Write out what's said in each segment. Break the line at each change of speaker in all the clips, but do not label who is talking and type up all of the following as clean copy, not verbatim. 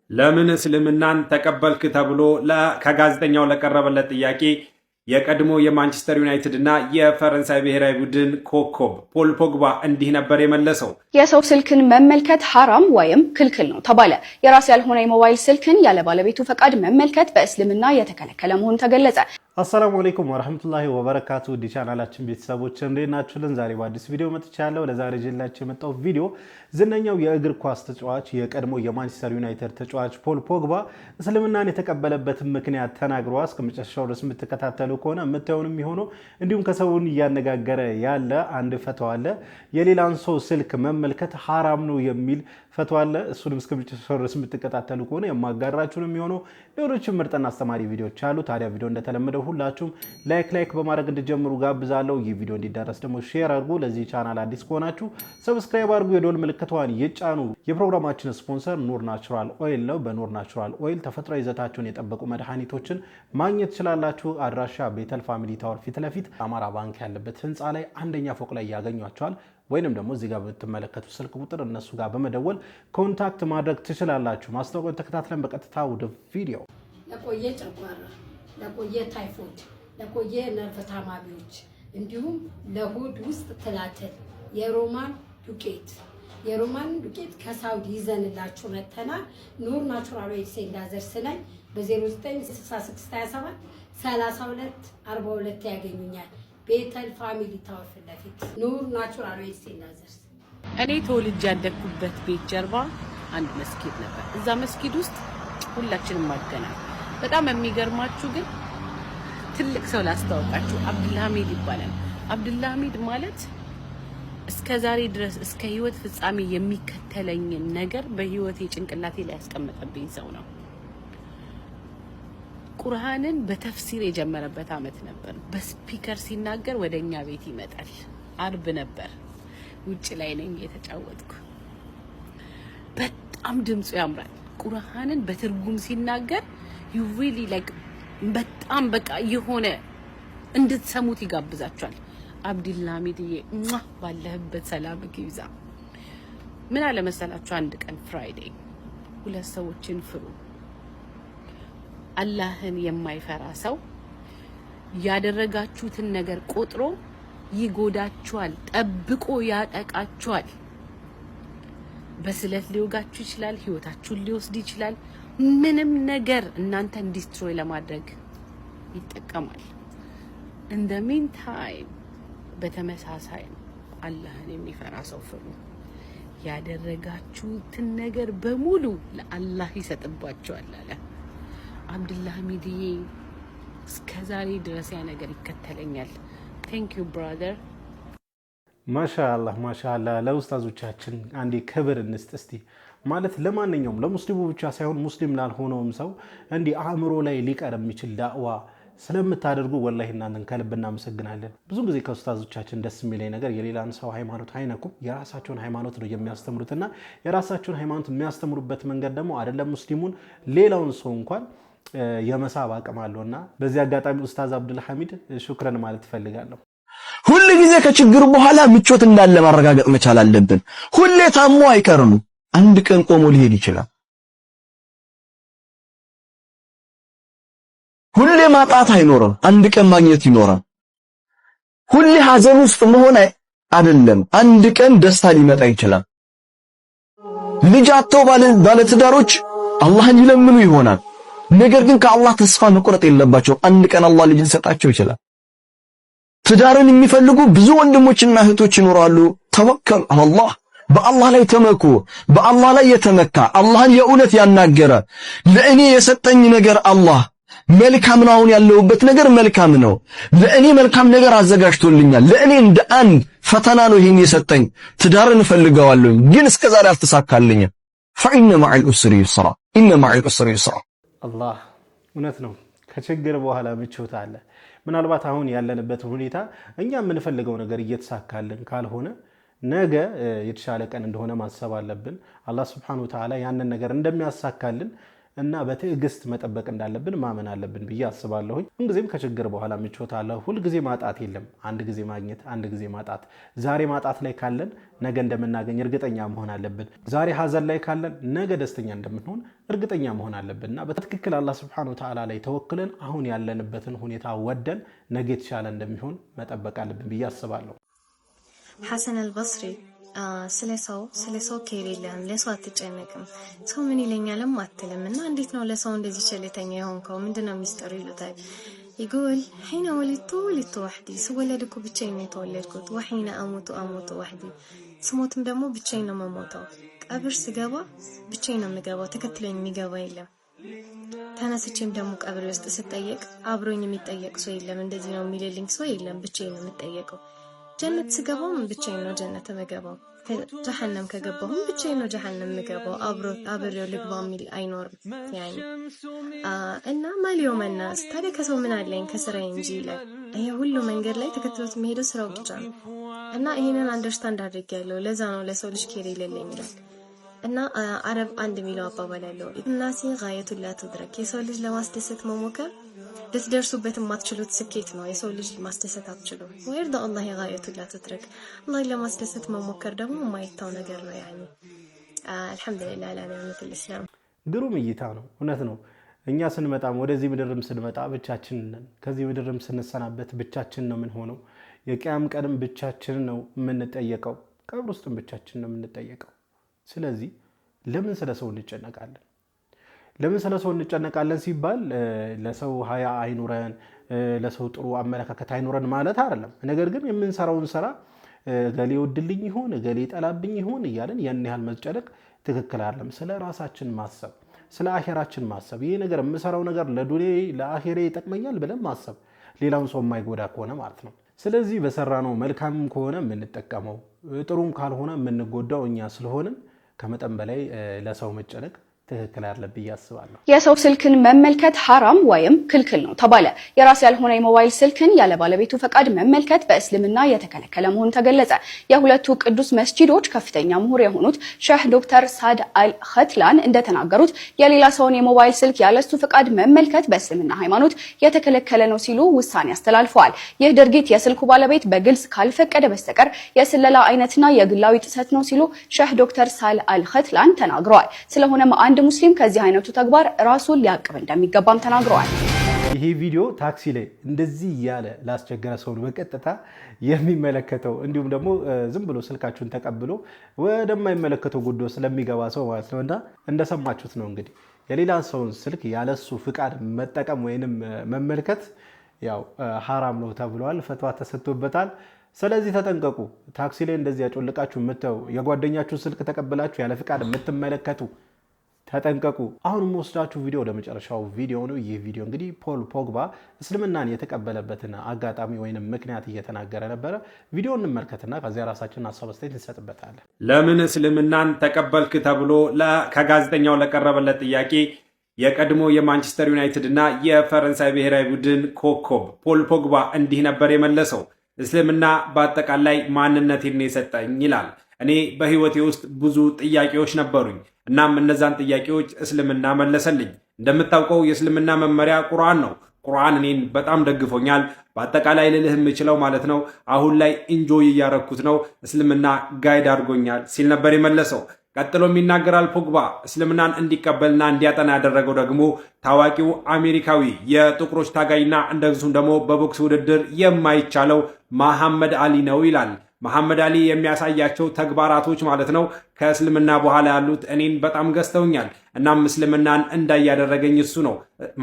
ለምን እስልምናን ተቀበልክ ተብሎ ከጋዜጠኛው ለቀረበለት ጥያቄ የቀድሞ የማንቸስተር ዩናይትድ እና የፈረንሳይ ብሔራዊ ቡድን ኮከብ ፖል ፖግባ እንዲህ ነበር የመለሰው።
የሰው ስልክን መመልከት ሐራም ወይም ክልክል ነው ተባለ። የራስ ያልሆነ የሞባይል ስልክን ያለ ባለቤቱ ፈቃድ መመልከት በእስልምና የተከለከለ መሆኑ ተገለጸ።
አሰላሙ አለይኩም ወራህመቱላሂ ወበረካቱ። ዲቻናላችን ቤተሰቦች እንዴት ናችሁልን? ዛሬ በአዲስ ቪዲዮ መጥቻለሁ። ለዛሬ ጀላችሁ የመጣው ቪዲዮ ዝነኛው የእግር ኳስ ተጫዋች የቀድሞ የማንቸስተር ዩናይትድ ተጫዋች ፖል ፖግባ እስልምናን የተቀበለበትን ምክንያት ተናግሯል። እስከመጨረሻው ድረስ የምትከታተሉ ከሆነ የምታዩንም የሚሆነው እንዲሁም ከሰውን እያነጋገረ ያለ አንድ ፈተዋ አለ። የሌላን ሰው ስልክ መመልከት ሐራም ነው የሚል ፈተዋ አለ። እሱንም እስከመጨረሻው ድረስ የምትከታተሉ ከሆነ የማጋራችሁን የሚሆነው ሌሎችም ምርጥና አስተማሪ ቪዲዮዎች አሉ። ታዲያ ቪዲዮ እንደተለመደው ሁላችሁም ላይክ በማድረግ እንድጀምሩ ጋብዛለሁ። ይህ ቪዲዮ እንዲዳረስ ደግሞ ሼር አድርጉ። ለዚህ ቻናል አዲስ ከሆናችሁ ሰብስክራይብ አድርጉ፣ የደወል ምልክቷን ይጫኑ። የፕሮግራማችን ስፖንሰር ኑር ናቹራል ኦይል ነው። በኑር ናቹራል ኦይል ተፈጥሯዊ ይዘታቸውን የጠበቁ መድኃኒቶችን ማግኘት ትችላላችሁ። አድራሻ ቤተል ፋሚሊ ታወር ፊት ለፊት አማራ ባንክ ያለበት ህንፃ ላይ አንደኛ ፎቅ ላይ ያገኟቸዋል። ወይንም ደግሞ እዚህ ጋር በተመለከቱ ስልክ ቁጥር እነሱ ጋር በመደወል ኮንታክት ማድረግ ትችላላችሁ። ማስታወቂያውን ተከታትለን በቀጥታ ወደ ቪዲዮ።
ለቆየ ጨጓራ፣ ለቆየ ታይፎይድ፣ ለቆየ ነርቭ ታማሚዎች እንዲሁም ለሆድ ውስጥ ትላትል የሮማን ዱቄት ከሳውዲ ይዘንላችሁ መተናል። ኑር ናቹራል ኦይል ሴንዳዘርስ ላይ በ096627 3242 ያገኙኛል። ቤተል ፋሚሊ ታወር ፊት ለፊት ኑር ናቹራል ኦይል ሴንዳዘርስ።
እኔ ተወልጄ ያደግኩበት ቤት ጀርባ አንድ መስጊድ ነበር። እዛ መስጊድ ውስጥ ሁላችንም አድገናል። በጣም የሚገርማችሁ ግን ትልቅ ሰው ላስተዋውቃችሁ፣ አብዱልሐሚድ ይባላል። አብዱልሐሚድ ማለት እስከ ዛሬ ድረስ እስከ ህይወት ፍጻሜ የሚከተለኝ ነገር በህይወቴ ጭንቅላቴ ላይ ያስቀመጠብኝ ሰው ነው። ቁርአንን በተፍሲር የጀመረበት አመት ነበር። በስፒከር ሲናገር ወደኛ ቤት ይመጣል። አርብ ነበር፣ ውጭ ላይ ነኝ እየተጫወትኩ። በጣም ድምፁ ያምራል። ቁርአንን በትርጉም ሲናገር you really like በጣም በቃ የሆነ እንድትሰሙት ይጋብዛችኋል። አብዱልሐሚድዬ ባለህበት ሰላም ይብዛ። ምን አለ መሰላችሁ፣ አንድ ቀን ፍራይዴይ ሁለት ሰዎችን ፍሩ። አላህን የማይፈራ ሰው ያደረጋችሁትን ነገር ቆጥሮ ይጎዳችኋል፣ ጠብቆ ያጠቃችኋል። በስለት ሊወጋችሁ ይችላል፣ ህይወታችሁን ሊወስድ ይችላል። ምንም ነገር እናንተን ዲስትሮይ ለማድረግ ይጠቀማል። in the meantime በተመሳሳይ አላህን የሚፈራ ሰው ፍሩ። ያደረጋችሁትን ነገር በሙሉ ለአላህ ይሰጥባችኋል አለ አብዱልሐሚድዬ። እስከዛሬ ድረስ ያ ነገር ይከተለኛል። thank you brother።
ማሻአላህ ለኡስታዞቻችን አንዴ ክብር እንስጥ እስቲ። ማለት ለማንኛውም ለሙስሊሙ ብቻ ሳይሆን ሙስሊም ላልሆነውም ሰው እንዲህ አእምሮ ላይ ሊቀር የሚችል ዳዕዋ ስለምታደርጉ ወላሂ እናንተን ከልብ እናመሰግናለን። ብዙ ጊዜ ከኡስታዞቻችን ደስ የሚለኝ ነገር የሌላን ሰው ሃይማኖት አይነኩም፣ የራሳቸውን ሃይማኖት ነው የሚያስተምሩትና የራሳቸውን ሃይማኖት የሚያስተምሩበት መንገድ ደግሞ አይደለም ሙስሊሙን ሌላውን ሰው እንኳን የመሳብ አቅም አለውና በዚህ አጋጣሚ ኡስታዝ አብዱልሐሚድ ሹክራን ማለት ፈልጋለሁ።
ሁሉ ጊዜ ከችግር በኋላ ምቾት እንዳለ ማረጋገጥ መቻል አለብን። ሁሌ ታሞ አይቀርም፣ አንድ ቀን ቆሞ ሊሄድ ይችላል። ሁሌ ማጣት አይኖርም፣ አንድ ቀን ማግኘት ይኖራል። ሁሌ ሐዘን ውስጥ መሆን አይደለም፣ አንድ ቀን ደስታ ሊመጣ ይችላል። ልጅ አጥተው ባለትዳሮች አላህን ይለምኑ ይሆናል። ነገር ግን ከአላህ ተስፋ መቁረጥ የለባቸው፣ አንድ ቀን አላህ ልጅ ሊሰጣቸው ይችላል። ትዳርን የሚፈልጉ ብዙ ወንድሞችና እህቶች ይኖራሉ። ተወከል አላህ፣ በአላህ ላይ ተመኩ። በአላህ ላይ የተመካ አላህን የእውነት ያናገረ ለእኔ የሰጠኝ ነገር አላህ መልካም ነው፣ አሁን ያለውበት ነገር መልካም ነው፣ ለእኔ መልካም ነገር አዘጋጅቶልኛል፣ ለእኔ እንደ አንድ ፈተና ነው ይሄን የሰጠኝ፣ ትዳርን እፈልገዋለሁ ግን እስከዛሬ አልተሳካልኝም። فإن مع العسر يسرا إن مع العسر يسرا።
አላህ እውነት ነው፣ ከችግር በኋላ ምቾት አለ። ምናልባት አሁን ያለንበት ሁኔታ እኛ የምንፈልገው ነገር እየተሳካልን ካልሆነ ነገ የተሻለ ቀን እንደሆነ ማሰብ አለብን። አላህ Subhanahu Wa Ta'ala ያንን ነገር እንደሚያሳካልን እና በትዕግስት መጠበቅ እንዳለብን ማመን አለብን ብዬ አስባለሁ። ሁልጊዜም ከችግር በኋላ ምቾት አለ። ሁልጊዜ ማጣት የለም። አንድ ጊዜ ማግኘት፣ አንድ ጊዜ ማጣት። ዛሬ ማጣት ላይ ካለን ነገ እንደምናገኝ እርግጠኛ መሆን አለብን። ዛሬ ሀዘን ላይ ካለን ነገ ደስተኛ እንደምንሆን እርግጠኛ መሆን አለብንና በትክክል አላህ Subhanahu Wa Ta'ala ላይ ተወክለን አሁን ያለንበትን ሁኔታ ወደን ነገ የተሻለ እንደሚሆን መጠበቅ አለብን ብዬ አስባለሁ።
ሐሰን አልበስሪ ስለሰው ከሌለም ለሰው አትጨነቅም ሰው ምን ይለኛልም አትልምና እንዴት ነው ለሰው እንደዚህ ቸልተኛ የሆንከው ምንድነው ሚስጥሩ ይሉታል يقول حين ولدت وحدي سولدኩ ብቻዬን ነው የተወለድኩት وحين اموت وحدي ስሞትም ደግሞ ብቻዬን ነው የምሞተው ቀብር ስገባ ብቻዬን ነው የምገባው ተከትለኝ የሚገባ የለም ተነስቼም ደግሞ ቀብር ውስጥ ስጠየቅ አብሮኝ የሚጠየቅ ሰው የለም እንደዚህ ነው የሚልልኝ ሰው የለም ብቻዬን ነው የምጠየቀው ጀነት ስገባም ብቻዬን ነው ጀነት የምገባው ጀሃነም ከገባሁም ብቻዬን ነው ጀሃነም የምገባው አብሬው ልግባ የሚል አይኖርም ያኔ እና ማሊዮ መናስ ታዲያ ከሰው ምን አለኝ ከስራዬ እንጂ ይላል ይሄ ሁሉ መንገድ ላይ ተከትሎት የሚሄደው ስራው ብቻ ነው እና ይሄንን አንደርስታንድ አድርጌያለሁ ለዛ ነው ለሰው ልጅ ኬር የሌለኝ ይላል እና አረብ አንድ ሚለው አባባል አለው እናሲ ጋየቱላ ተድረክ የሰው ልጅ ለማስደሰት መሞከር ልትደርሱበት የማትችሉት ስኬት ነው የሰው ልጅ ማስደሰት አትችሉ ወይርዳ አላህ ጋየቱላ ተድረክ አላህ ለማስደሰት መሞከር ደግሞ የማይታው ነገር ነው ያኒ አልহামዱሊላህ ለነመት الاسلام
ግሩም እይታ ነው እውነት ነው እኛ ስንመጣም ወደዚህ ምድርም ስንመጣ ብቻችን ነን ከዚህ ምድርም ስንሰናበት ብቻችን ነው ምን ሆነው የቂያም ቀንም ብቻችን ነው የምንጠየቀው ቀብር ውስጥም ብቻችን ነው የምንጠየቀው ስለዚህ ለምን ስለሰው እንጨነቃለን ለምን ስለሰው እንጨነቃለን ሲባል ለሰው ሀያ አይኑረን ለሰው ጥሩ አመለካከት አይኑረን ማለት አይደለም ነገር ግን የምንሰራውን ስራ ገሌ ወድልኝ ይሆን ገሌ ጠላብኝ ይሆን ይያለን ያን ያህል መጨነቅ ትክክል አይደለም ስለ ራሳችን ማሰብ ስለ አኺራችን ማሰብ ይሄ ነገር የምሰራው ነገር ለዱንያ ለአኺራ ይጠቅመኛል ብለን ማሰብ ሌላውን ሰው የማይጎዳ ከሆነ ማለት ነው ስለዚህ በሰራነው መልካም ከሆነ የምንጠቀመው ጥሩም ካልሆነ የምንጎዳው እኛ ስለሆነ ከመጠን በላይ ለሰው መጨነቅ ትክክል አይደለም ያስባለሁ
የሰው ስልክን መመልከት حرام ወይም ክልክል ነው ተባለ የራስ ያልሆነ የሞባይል ስልክን ያለ ባለቤቱ ፈቃድ መመልከት በእስልምና የተከለከለ መሆኑ ተገለጸ የሁለቱ ቅዱስ መስጂዶች ከፍተኛ ምሁር የሆኑት ሼህ ዶክተር ሳድ አልኸትላን እንደተናገሩት የሌላ ሰውን የሞባይል ስልክ ያለሱ ፈቃድ መመልከት በእስልምና ሃይማኖት የተከለከለ ነው ሲሉ ውሳኔ አስተላልፈዋል ይህ ድርጊት የስልኩ ባለቤት በግልጽ ካልፈቀደ በስተቀር የስለላ አይነትና የግላዊ ጥሰት ነው ሲሉ ሼህ ዶክተር ሳድ አልኸትላን ተናግረዋል ስለሆነም አንድ ሙስሊም ከዚህ አይነቱ ተግባር ራሱን ሊያቀብ እንደሚገባም ተናግረዋል
ይሄ ቪዲዮ ታክሲ ላይ እንደዚህ ያለ ላስቸገረ ሰው በቀጥታ የሚመለከተው እንዲሁም ደግሞ ዝም ብሎ ስልካችሁን ተቀብሎ ወደማይመለከተው ጉዳይ ስለሚገባ ሰው ማለት ነውና እንደሰማችሁት ነው እንግዲህ የሌላ ሰውን ስልክ ያለሱ ፍቃድ መጠቀም ወይንም መመልከት ያው حرام ነው ተብሏል ፈትዋ ተሰጥቶበታል ስለዚህ ተጠንቀቁ ታክሲ ላይ እንደዚህ ያጮልቃችሁ መተው የጓደኛችሁን ስልክ ተቀበላችሁ ያለ ፍቃድ የምትመለከቱ ተጠንቀቁ አሁንም ወስዳችሁ ቪዲዮ ወደ መጨረሻው ቪዲዮ ነው ይሄ ቪዲዮ እንግዲህ ፖል ፖግባ እስልምናን የተቀበለበትን አጋጣሚ ወይንም ምክንያት እየተናገረ ነበር ቪዲዮውን እንመልከትና ከዚያ ራሳችንን ሐሳብ አስተያየት እንሰጥበታለን
ለምን እስልምናን ተቀበልክ ተብሎ ከጋዜጠኛው ለቀረበለት ጥያቄ የቀድሞ የማንቸስተር ዩናይትድ እና የፈረንሳይ ብሔራዊ ቡድን ኮከብ ፖል ፖግባ እንዲህ ነበር የመለሰው እስልምና በአጠቃላይ ማንነቴን የሰጠኝ ይላል እኔ በህይወቴ ውስጥ ብዙ ጥያቄዎች ነበሩኝ እናም እነዛን ጥያቄዎች እስልምና መለሰልኝ እንደምታውቀው የእስልምና መመሪያ ቁርአን ነው ቁርአን እኔን በጣም ደግፎኛል በአጠቃላይ ልልህ የምችለው ማለት ነው አሁን ላይ ኢንጆይ ያረኩት ነው እስልምና ጋይድ አድርጎኛል ሲል ነበር የመለሰው ቀጥሎም ይናገራል ፖግባ እስልምናን እንዲቀበልና እንዲያጠና ያደረገው ደግሞ ታዋቂው አሜሪካዊ የጥቁሮች ታጋይና እንደዚሁም ደግሞ በቦክስ ውድድር የማይቻለው መሐመድ አሊ ነው ይላል መሐመድ አሊ የሚያሳያቸው ተግባራቶች ማለት ነው ከእስልምና በኋላ ያሉት እኔን በጣም ገዝተውኛል እናም እስልምናን እንዳያደረገኝ እሱ ነው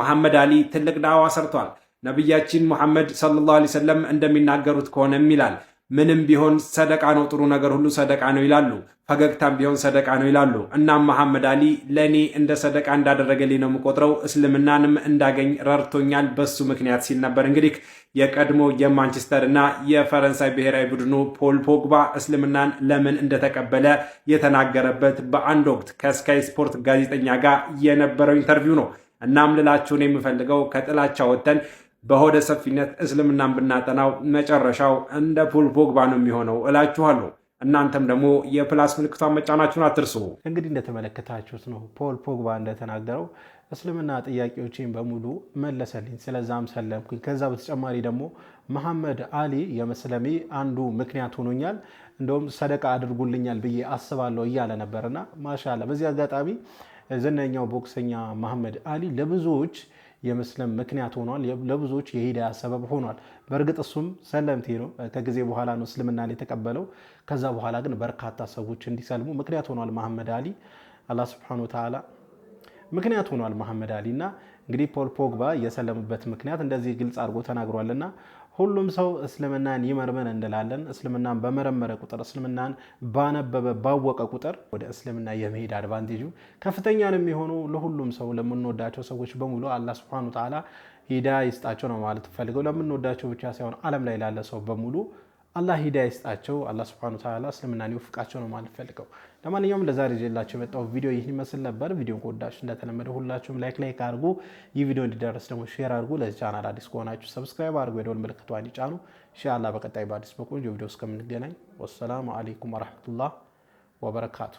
መሐመድ አሊ ትልቅ ዳዋ ሰርቷል ነብያችን መሐመድ ሰለላሁ ዐለይሂ ወሰለም እንደሚናገሩት ከሆነም ይላል ምንም ቢሆን ሰደቃ ነው ጥሩ ነገር ሁሉ ሰደቃ ነው ይላሉ ፈገግታም ቢሆን ሰደቃ ነው ይላሉ እናም መሐመድ አሊ ለኔ እንደ ሰደቃ እንዳደረገልኝ ነው የምቆጥረው እስልምናንም እንዳገኝ ረድቶኛል በሱ ምክንያት ሲል ነበር እንግዲህ የቀድሞ የማንቸስተር እና የፈረንሳይ ብሔራዊ ቡድኑ ፖል ፖግባ እስልምናን ለምን እንደተቀበለ የተናገረበት በአንድ ወቅት ከስካይ ስፖርት ጋዜጠኛ ጋር የነበረው ኢንተርቪው ነው እናም ልላችሁን የምፈልገው ከጥላቻ ወጥተን በሆደ ሰፊነት እስልምናን ብናጠናው መጨረሻው እንደ ፖል ፖግባ ነው የሚሆነው እላችኋለሁ እናንተም ደግሞ የፕላስ ምልክቷን መጫናችሁን አትርሱ።
እንግዲህ እንደተመለከታችሁት ነው ፖል ፖግባ እንደተናገረው እስልምና ጥያቄዎችን በሙሉ መለሰልኝ፣ ስለዛም ሰለምኩኝ። ከዛ በተጨማሪ ደግሞ መሐመድ አሊ የመስለሜ አንዱ ምክንያት ሆኖኛል፣ እንደውም ሰደቃ አድርጉልኛል ብዬ አስባለሁ እያለ ነበርና ማሻአላ። በዚህ አጋጣሚ ዝነኛው ቦክሰኛ መሐመድ አሊ ለብዙዎች የመስለም ምክንያት ሆኗል፣ ለብዙዎች የሂዳያ ሰበብ ሆኗል። በእርግጥ እሱም ሰለምቴ ነው፣ ከጊዜ በኋላ ነው እስልምናን የተቀበለው። ከዛ በኋላ ግን በርካታ ሰዎች እንዲሰልሙ ምክንያት ሆኗል መሐመድ አሊ። አላህ Subhanahu Wa Ta'ala ምክንያት ሆኗል መሐመድ አሊና እንግዲህ ፖል ፖግባ የሰለሙበት ምክንያት እንደዚህ ግልጽ አድርጎ ተናግሯልና ሁሉም ሰው እስልምናን ይመርመን እንላለን። እስልምናን በመረመረ ቁጥር እስልምናን ባነበበ ባወቀ ቁጥር ወደ እስልምና የመሄድ አድቫንቴጁ ከፍተኛ ነው የሚሆነው። ለሁሉም ሰው ለምንወዳቸው ሰዎች በሙሉ አላህ Subhanahu Wa Ta'ala ሂዳያ ይስጣቸው ነው ማለት ፈልገው። ለምንወዳቸው ብቻ ሳይሆን ዓለም ላይ ላለ ሰው በሙሉ አላህ ሂዳያ ይስጣቸው፣ አላህ Subhanahu Wa Ta'ala እስልምናን ይወፍቃቸው ነው ማለት ፈልገው። ለማንኛውም ለዛሬ ይዤላችሁ የመጣው ቪዲዮ ይህን ይመስል ነበር። ቪዲዮን ከወዳችሁ እንደተለመደው ሁላችሁም ላይክ አድርጉ። ይህ ቪዲዮ እንዲደርስ ደግሞ ሼር አድርጉ። ለዚህ ቻናል አዲስ ከሆናችሁ ሰብስክራይብ አድርጉ፣ የደወል ምልክቷን ይጫኑ። ኢንሻአላህ በቀጣይ በአዲስ በቆንጆ ቪዲዮ እስከምንገናኝ ወሰላሙ አለይኩም ወራህመቱላህ ወበረካቱ።